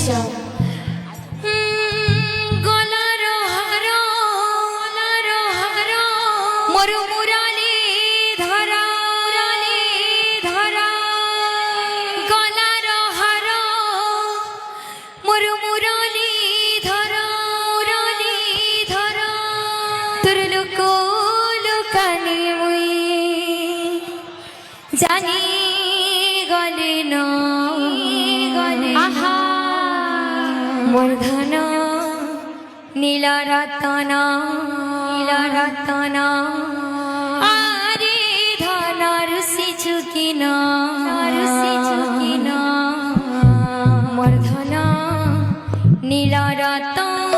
নিশ্চয়। জানি গলে না আহা মোর ধন নীল রতন আরে ধনর সিচুকিন মোর ধন নীল রতন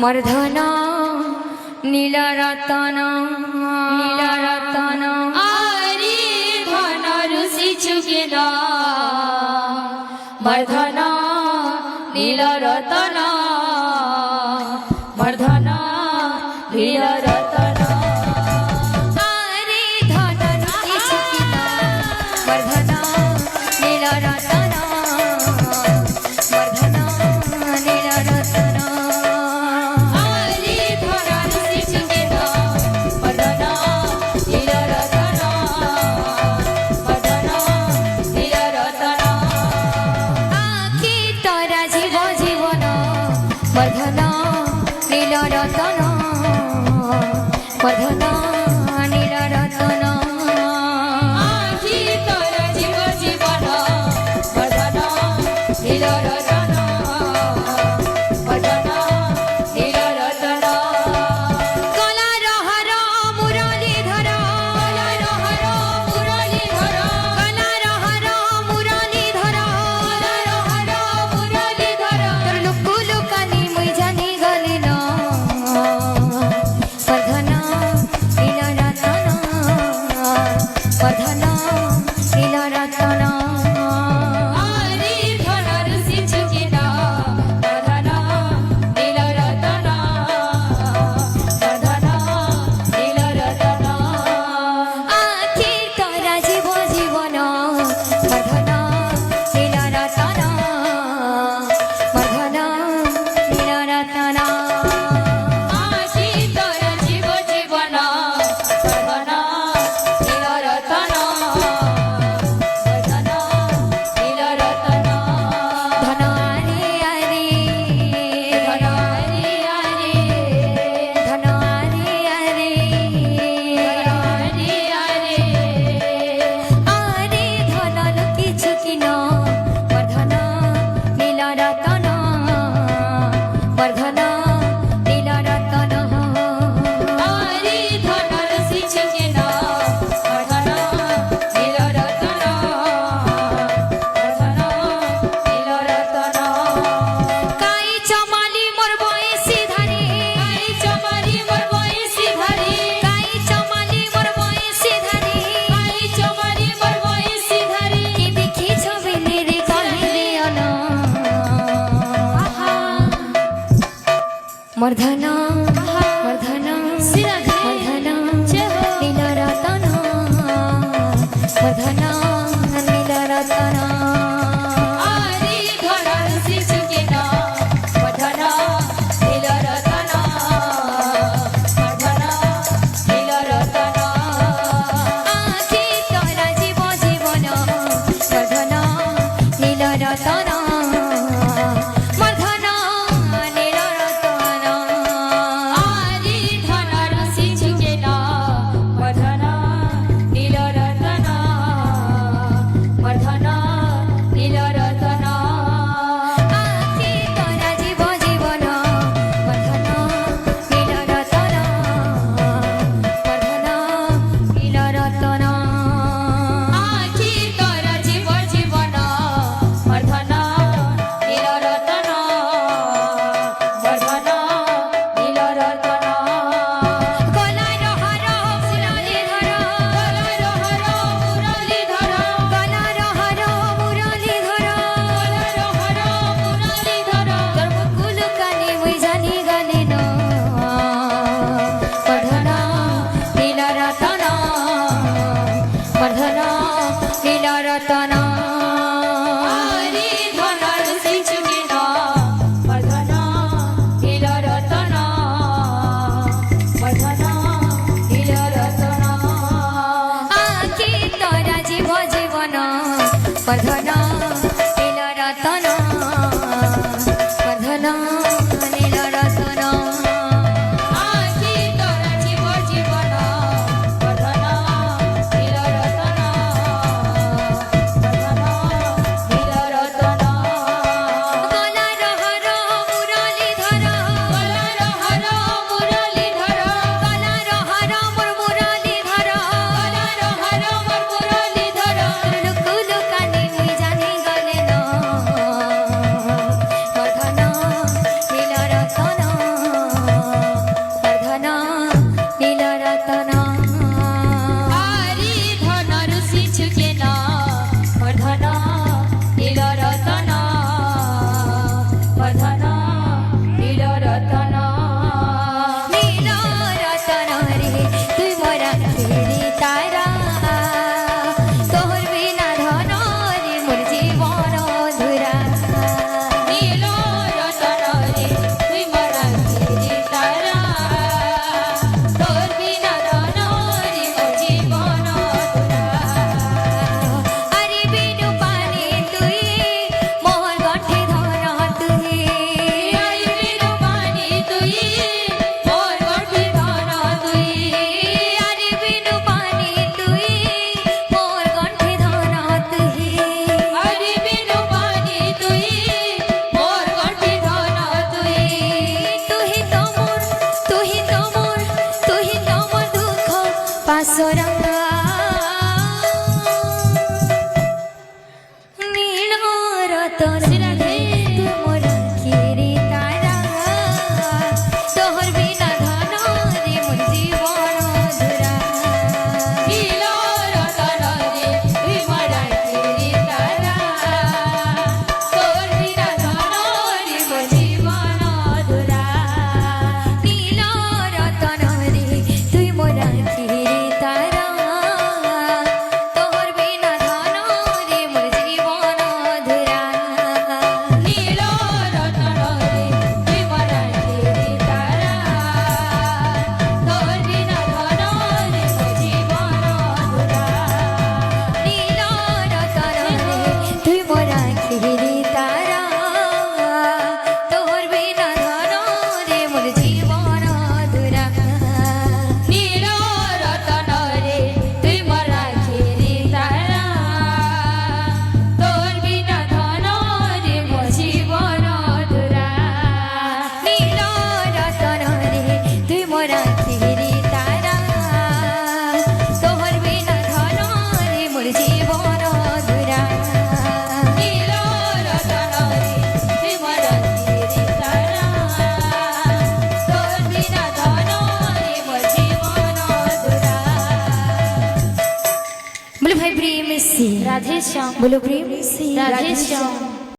মোর ধন নীল রতন আরে ধনর সিচুকিন মর্ধন নীল রতন মর্ধন নীল রতন আরে ধনর সিচুকিন মর্ধন নীল রতন মর্ধন নীল রতন আরে ধনর সিচুকিন মর্ধন নীল রতন মর্ধন নীল রতন আখি তোরা জীবন মর্ধন নীল রতন মর্ধন নীল রতন আখি তোর জীবন মর্ধন নীল রতন মর্ধন নীল রতন কলার হর মুরলীধর কলার হর মুরলীধর কলার হর মুরলীধর কলার হর মুরলীধর তোর লুকু লুকানি মুই জানি গলি না মর্ধন নীল রতন মর্ধন নীল রতন আরে ধনর সিচুকিন মর্ধন নীল রতন মর্ধন নীল রতন আখি তোরা জীবন মর্ধন নীল রতন মর্ধন নীল রতন আশি তোর জীবন মর্ধন নীল রতন মর্ধন নীল রতন ধন আরে আরে ধন আরে আরে ধন আরে আরে ধন আরে আরে আরে ধন কিছু কিন মর্ধন নীল রতন মর্ধন নীল রতন আরে ধনর সিচুকিন মর্ধন নীল রতন মর্ধন নীল রতন কাই চমালি মোর বয়সী ধারে আই চমারি মোর বয়সী ধারে কাই চমালি মোর বয়সী ধারে আই চমারি মোর বয়সী ধারে কি দেখি ছবিলে রে কাহিলে অন আহা মর্ধন মর্ধন সিরাধে মর্ধন জয় হো। নীল রতন মর্ধন নীল রতন আরে ধনর সিচুকিন মর্ধন নীল রতন মর্ধন নীল রতন আখি তোরা জীবন মর্ধন নীল রতন মর্ধন নীল রতন রতন আরে ধনর শিশুকে না বর্ধন নীল রতন বর্ধন নীল রতন আখি তোরা জীব জীবন বর্ধন নীল রতন বর্ধন নীল রতন আখি তোরা জীব জীবন বর্ধন নীল রতন বর্ধন নীল রতন গলার হর মুরলীধর গলার হর মুরলীধর গলার হর মোর মুরলীধর গলার হর মোর মুরলীধর লুকু লুকানি মুই জানি গলে ন বর্ধন নীল রতন বর্ধন নীল রতন আরি ধনর শিশুকে না বর্ধন নীল রতন বর্ধন নীল রতন নীল রতন রে তুই মোরা ফিরি তারা তোর বিনা ধন রে মোর জীবন ধুরা নীল রতন রে তুই মরা গিরি তারা তোর বিনা ধন রে মোর জীবন দুরা আরে বিনু পানি তুই মোর গঠে ধন তুই আই বিনু পানি তুই মোর গঠে ধন তুই আরে বিনু পানি তুই মোর গঠে ধন তুই আরে বিনু পানি তুই মোর গঠে ধন তুই তুহি তোমর তুহি তোমর তুহি তোমর দুঃখ পাশরঙ্গা নীল রতন রে তুই মোর আখিরি তারা তোহর বিনা ধন রে মোর জীবন ধুরা নীল রতন রে তুই মরা গিরি তারা তোর বিনা ধন রে মোর জীবন দুরা নীল রতন রে তুই মোর আখিরি তারা তোহর বিনা ধন রে মোর জীবন ধুরা নীল রতন রে তুই মরা গিরি তারা তোর বিনা ধন রে মোর জীবন দুরা নীল রতন রে তুই মোর আখিরি তারা তোর বিনা ধন রে মোর জীবন ধুরা নীল রতন রে তুই মরা গিরি তারা তোর বিনা ধন রে মোর জীবন দুরা নীল রতন রে তুই মোর আখিরি তারা তোহর বিনা ধন রে মোর জীবন ধুরা নীল রতন রে তুই মরা গিরি তারা তোর বিনা ধন রে মোর জীবন দুরা बोलो भाई प्रेम से রাধে শ্যাম बोलो प्रेम से রাধে শ্যাম